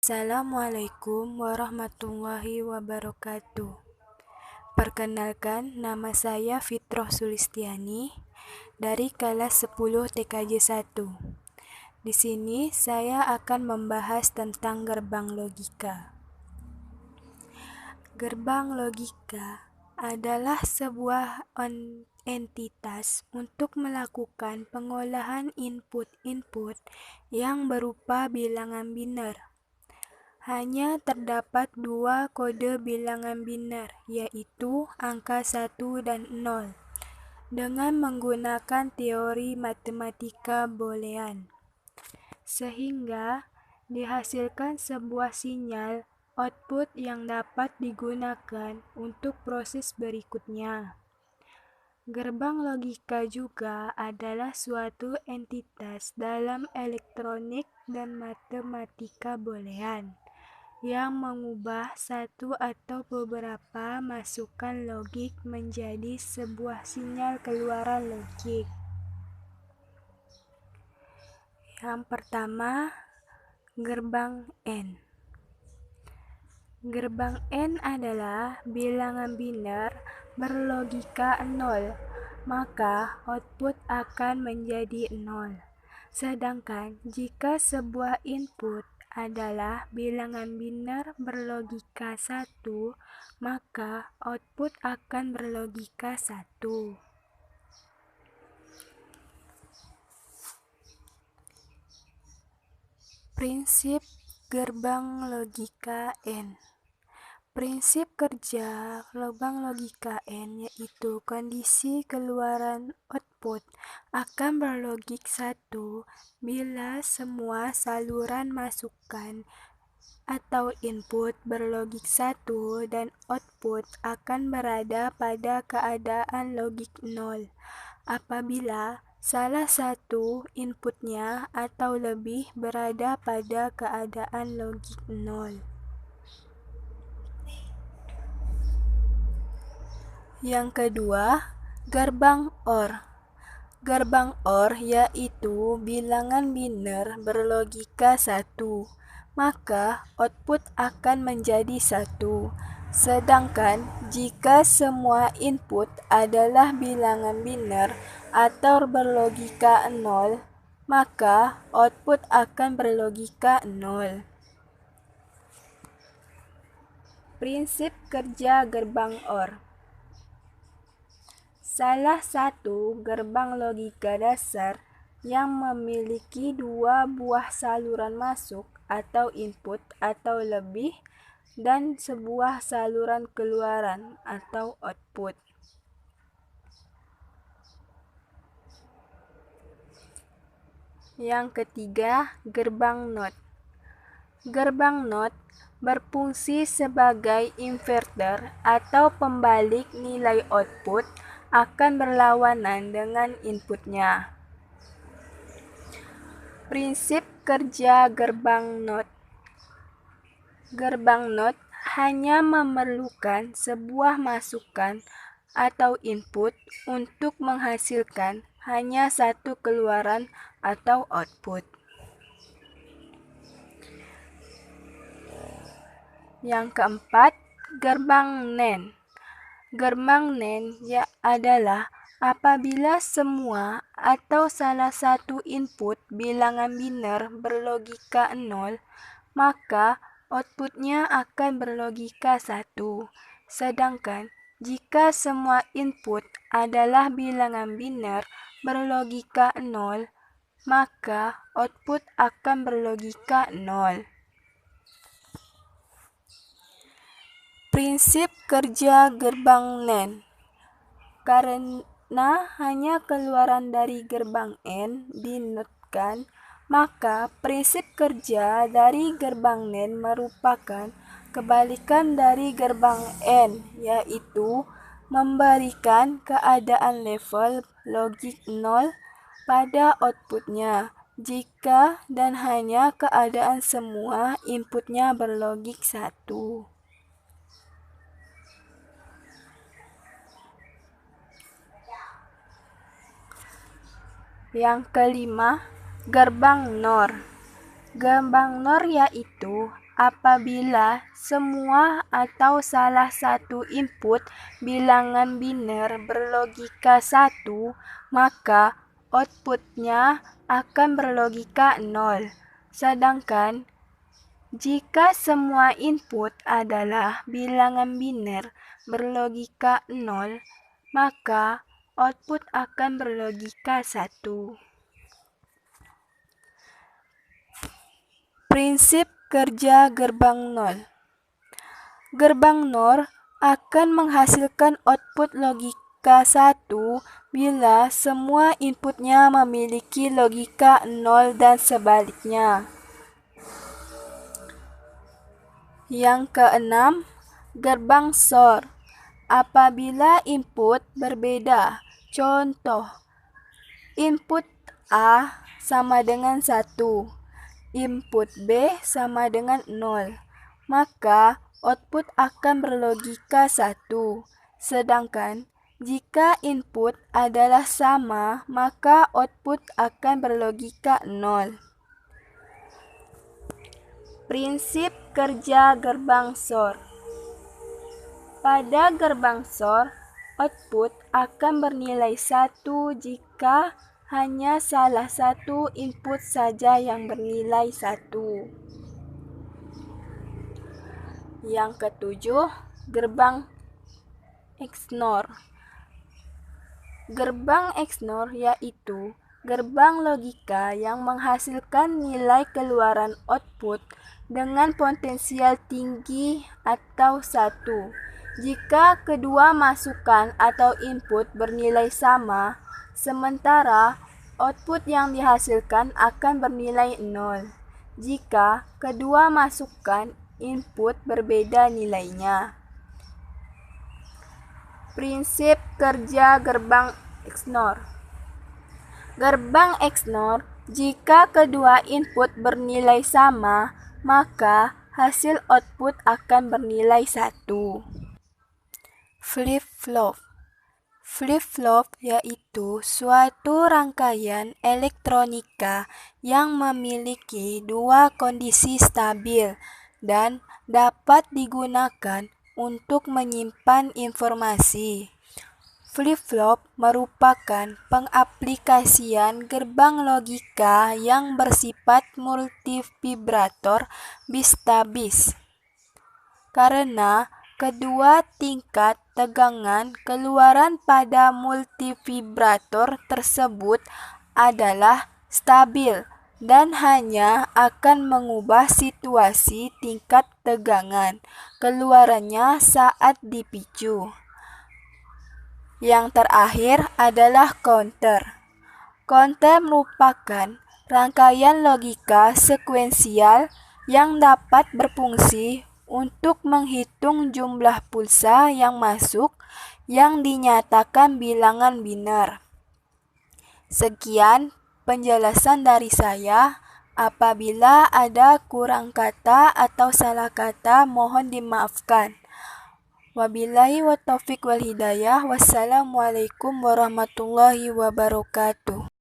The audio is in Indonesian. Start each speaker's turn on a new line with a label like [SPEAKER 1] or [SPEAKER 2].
[SPEAKER 1] Assalamualaikum warahmatullahi wabarakatuh. Perkenalkan, nama saya Fitroh Sulistiani dari kelas 10 TKJ 1. Di sini saya akan membahas tentang gerbang logika. Gerbang logika adalah sebuah entitas untuk melakukan pengolahan input-input yang berupa bilangan biner. Hanya terdapat dua kode bilangan biner, yaitu angka 1 dan 0, dengan menggunakan teori matematika boolean, sehingga dihasilkan sebuah sinyal output yang dapat digunakan untuk proses berikutnya. Gerbang logika juga adalah suatu entitas dalam elektronik dan matematika boolean yang mengubah satu atau beberapa masukan logik menjadi sebuah sinyal keluaran logik. Yang pertama, gerbang N. Gerbang N adalah bilangan biner berlogika 0, maka output akan menjadi 0. Sedangkan jika sebuah input adalah bilangan biner berlogika 1, maka output akan berlogika 1. Prinsip gerbang logika N. Prinsip kerja gerbang logika N yaitu kondisi keluaran output akan berlogik 1 bila semua saluran masukan atau input berlogik 1 dan output akan berada pada keadaan logik 0 apabila salah satu inputnya atau lebih berada pada keadaan logik 0. Yang kedua, gerbang OR. Gerbang OR yaitu bilangan biner berlogika 1, maka output akan menjadi 1. Sedangkan jika semua input adalah bilangan biner atau berlogika 0, maka output akan berlogika 0. Prinsip kerja gerbang OR. Salah satu gerbang logika dasar yang memiliki dua buah saluran masuk atau input atau lebih dan sebuah saluran keluaran atau output. Yang ketiga, gerbang NOT. Gerbang NOT berfungsi sebagai inverter atau pembalik nilai output akan berlawanan dengan inputnya. Prinsip kerja gerbang NOT. Gerbang NOT hanya memerlukan sebuah masukan atau input untuk menghasilkan hanya satu keluaran atau output. Yang keempat, gerbang NAND. Gerbang NAND adalah apabila semua atau salah satu input bilangan biner berlogika 0, maka outputnya akan berlogika 1. Sedangkan jika semua input adalah bilangan biner berlogika 0, maka output akan berlogika 0. Prinsip kerja gerbang NAND. Karena hanya keluaran dari gerbang N dinotkan, maka prinsip kerja dari gerbang NAND merupakan kebalikan dari gerbang N, yaitu memberikan keadaan level logik 0 pada outputnya jika dan hanya keadaan semua inputnya berlogik 1. Yang kelima, gerbang NOR. Gerbang NOR yaitu apabila semua atau salah satu input bilangan biner berlogika 1, maka outputnya akan berlogika 0. Sedangkan jika semua input adalah bilangan biner berlogika 0, maka output akan berlogika 1. Prinsip kerja gerbang NOR. Gerbang NOR akan menghasilkan output logika 1 bila semua inputnya memiliki logika 0 dan sebaliknya. Yang keenam, gerbang XOR. Apabila input berbeda, contoh, input A sama dengan 1, input B sama dengan 0, maka output akan berlogika 1. Sedangkan jika input adalah sama, maka output akan berlogika 0. Prinsip kerja gerbang XOR. Pada gerbang XOR, output akan bernilai 1 jika hanya salah satu input saja yang bernilai 1. Yang ketujuh, gerbang XNOR. Gerbang XNOR yaitu gerbang logika yang menghasilkan nilai keluaran output dengan potensial tinggi atau 1. Jika kedua masukan atau input bernilai sama, sementara output yang dihasilkan akan bernilai 0 jika kedua masukan input berbeda nilainya. Prinsip kerja gerbang XNOR. Gerbang XNOR, jika kedua input bernilai sama, maka hasil output akan bernilai 1. Flip-flop. Flip-flop yaitu suatu rangkaian elektronika yang memiliki dua kondisi stabil dan dapat digunakan untuk menyimpan informasi. Flip-flop merupakan pengaplikasian gerbang logika yang bersifat multivibrator bis-tabis. Karena kedua tingkat tegangan keluaran pada multivibrator tersebut adalah stabil dan hanya akan mengubah situasi tingkat tegangan keluarannya saat dipicu. Yang terakhir adalah counter. Counter merupakan rangkaian logika sekuensial yang dapat berfungsi untuk menghitung jumlah pulsa yang masuk yang dinyatakan bilangan biner. Sekian penjelasan dari saya. Apabila ada kurang kata atau salah kata, mohon dimaafkan. Wabillahi wa taufiq wal hidayah. Wassalamualaikum warahmatullahi wabarakatuh.